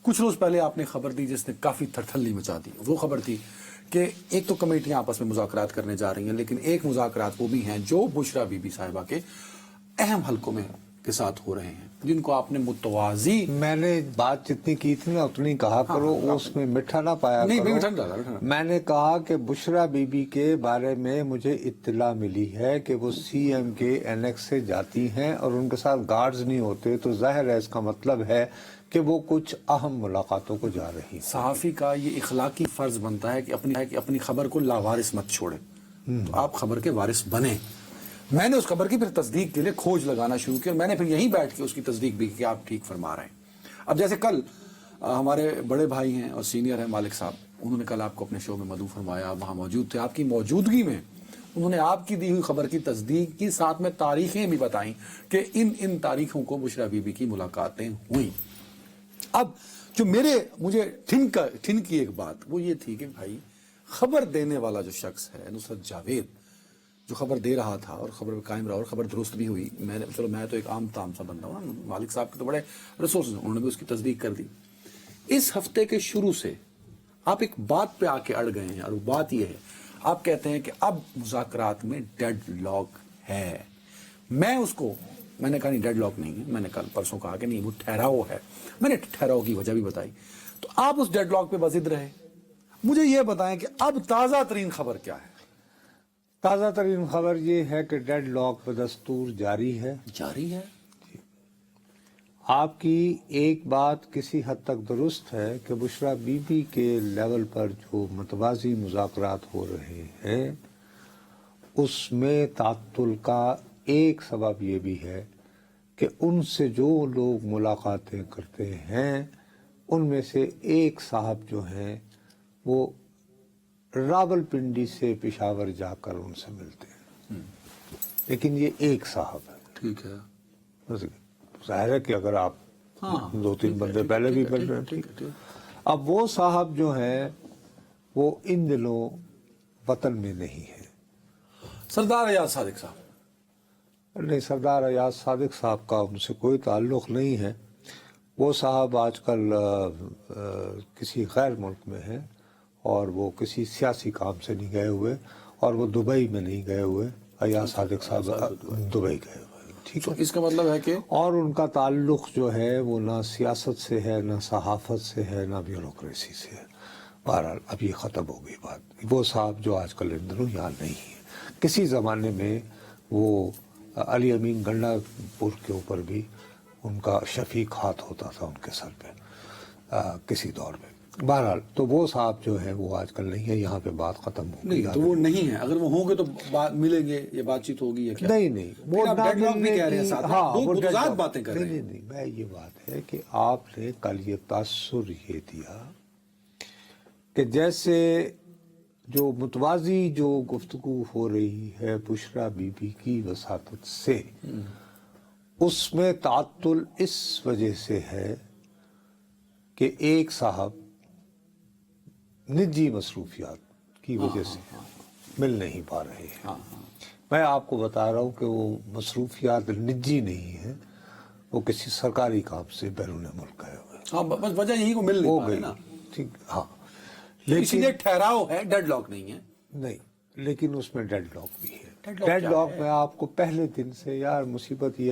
کچھ روز پہلے آپ نے خبر دی جس نے کافی تھرتھلی مچا دی. وہ خبر تھی کہ ایک تو کمیٹیاں آپس میں مذاکرات کرنے جا رہی ہیں، لیکن ایک مذاکرات وہ بھی ہیں جو بشرا بی بی صاحبہ کے اہم حلقوں میں کے ساتھ ہو رہے ہیں، جن کو آپ نے متوازی. میں نے بات جتنی کی تھی نا اتنی کہا کرو، اس میں میٹھا نہ پایا کرو. میں نے کہا کہ بشرا بی بی کے بارے میں مجھے اطلاع ملی ہے کہ وہ سی ایم کے اینیکس سے جاتی ہیں اور ان کے ساتھ گارڈز نہیں ہوتے، تو ظاہر ہے اس کا مطلب ہے کہ وہ کچھ اہم ملاقاتوں کو جا رہی ہیں. صحافی کا یہ اخلاقی فرض بنتا ہے کہ اپنی خبر کو لاوارث مت چھوڑے، تو آپ خبر کے وارث بنیں. میں نے اس خبر کی پھر تصدیق کے لیے کھوج لگانا شروع کی، اور میں نے پھر یہیں بیٹھ کے اس کی تصدیق بھی کی کہ آپ ٹھیک فرما رہے ہیں. اب جیسے کل ہمارے بڑے بھائی ہیں اور سینئر ہیں مالک صاحب، انہوں نے کل آپ کو اپنے شو میں مدعو فرمایا، وہاں موجود تھے. آپ کی موجودگی میں انہوں نے آپ کی دی ہوئی خبر کی تصدیق کی، ساتھ میں تاریخیں بھی بتائیں کہ ان تاریخوں کو بشرا بی بی کی ملاقاتیں ہوئیں. اب جو مجھے ٹھن کی ایک بات وہ یہ تھی کہ بھائی خبر دینے والا جو شخص ہے نصرت جاوید، جو خبر دے رہا تھا اور خبر پہ قائم رہا اور خبر درست بھی ہوئی. میں تو ایک عام تام سا بندہ ہوں، مالک صاحب کے تو بڑے ریسورسز ہیں، انہوں نے بھی اس کی تصدیق کر دی. اس ہفتے کے شروع سے آپ ایک بات پہ آ کے اڑ گئے ہیں، اور وہ بات یہ ہے، آپ کہتے ہیں کہ اب مذاکرات میں ڈیڈ لاک ہے. میں نے کہا نہیں ڈیڈ لاک نہیں ہے، میں نے کل پرسوں کہا کہ نہیں وہ ٹھہراؤ ہے. میں نے ٹھہراؤ کی وجہ بھی بتائی، تو آپ اس ڈیڈ لاک پہ بضد رہے. مجھے یہ بتائیں کہ اب تازہ ترین خبر کیا ہے؟ تازہ ترین خبر یہ ہے کہ ڈیڈ لاک بدستور جاری ہے. آپ کی ایک بات کسی حد تک درست ہے کہ بشرا بی بی کے لیول پر جو متوازی مذاکرات ہو رہے ہیں اس میں تعطل کا ایک سبب یہ بھی ہے کہ ان سے جو لوگ ملاقاتیں کرتے ہیں ان میں سے ایک صاحب جو ہیں وہ راول پنڈی سے پشاور جا کر ان سے ملتے ہیں، لیکن یہ ایک صاحب ہے. ٹھیک ہے، ظاہر ہے کہ اگر آپ دو تین بندے پہلے بھی مل رہے ہیں. اب وہ صاحب جو ہیں وہ ان دنوں وطن میں نہیں ہے. سردار ایاز صادق صاحب؟ نہیں، سردار ایاز صادق صاحب کا ان سے کوئی تعلق نہیں ہے. وہ صاحب آج کل کسی غیر ملک میں ہیں اور وہ کسی سیاسی کام سے نہیں گئے ہوئے، اور وہ دبئی میں نہیں گئے ہوئے. ایاز صادق صاحب دبئی گئے ہوئے. ٹھیک ہے، اس کا مطلب ہے کہ اور ان کا تعلق جو ہے وہ نہ سیاست سے ہے، نہ صحافت سے ہے، نہ بیوروکریسی سے ہے. بہرحال اب یہ ختم ہو گئی بات. وہ صاحب جو آج کل ان دنوں یہاں نہیں ہے. کسی زمانے میں وہ علی امین گنڈا پور کے اوپر بھی ان کا شفیق ہاتھ ہوتا تھا ان کے سر پہ کسی دور میں. بہرحال تو وہ صاحب جو ہے وہ آج کل نہیں ہے. یہاں پہ بات ختم ہو گئی. نہیں تو وہ نہیں ہے، اگر وہ ہوں گے تو ملیں گے یا بات چیت ہوگی یا کیا؟ نہیں وہ ڈیڈ لاک بھی کہہ رہے ہیں ساتھ میں، دو متضاد باتیں کر رہے ہیں. نہیں میں یہ بات ہے کہ آپ نے کل یہ تاثر یہ دیا کہ جیسے جو متوازی جو گفتگو ہو رہی ہے بشرا بی بی کی وساطت سے، اس میں تعطل اس وجہ سے ہے کہ ایک صاحب نجی مصروفیات کی وجہ سے مل نہیں پا رہے ہیں. میں آپ کو بتا رہا ہوں کہ وہ مصروفیات نجی نہیں ہیں، وہ کسی سرکاری کام سے بیرون ملک گئے ہوئے. ہاں بس وجہ یہی کو مل نہیں پا رہے نا. ٹھیک، ہاں، اسی لیے ٹھہراؤ ہے، ڈیڈ لاک نہیں ہے. نہیں، لیکن اس میں ڈیڈ لاک بھی ہے. ڈیڈ لاک میں آپ کو پہلے دن سے یار مصیبت یہ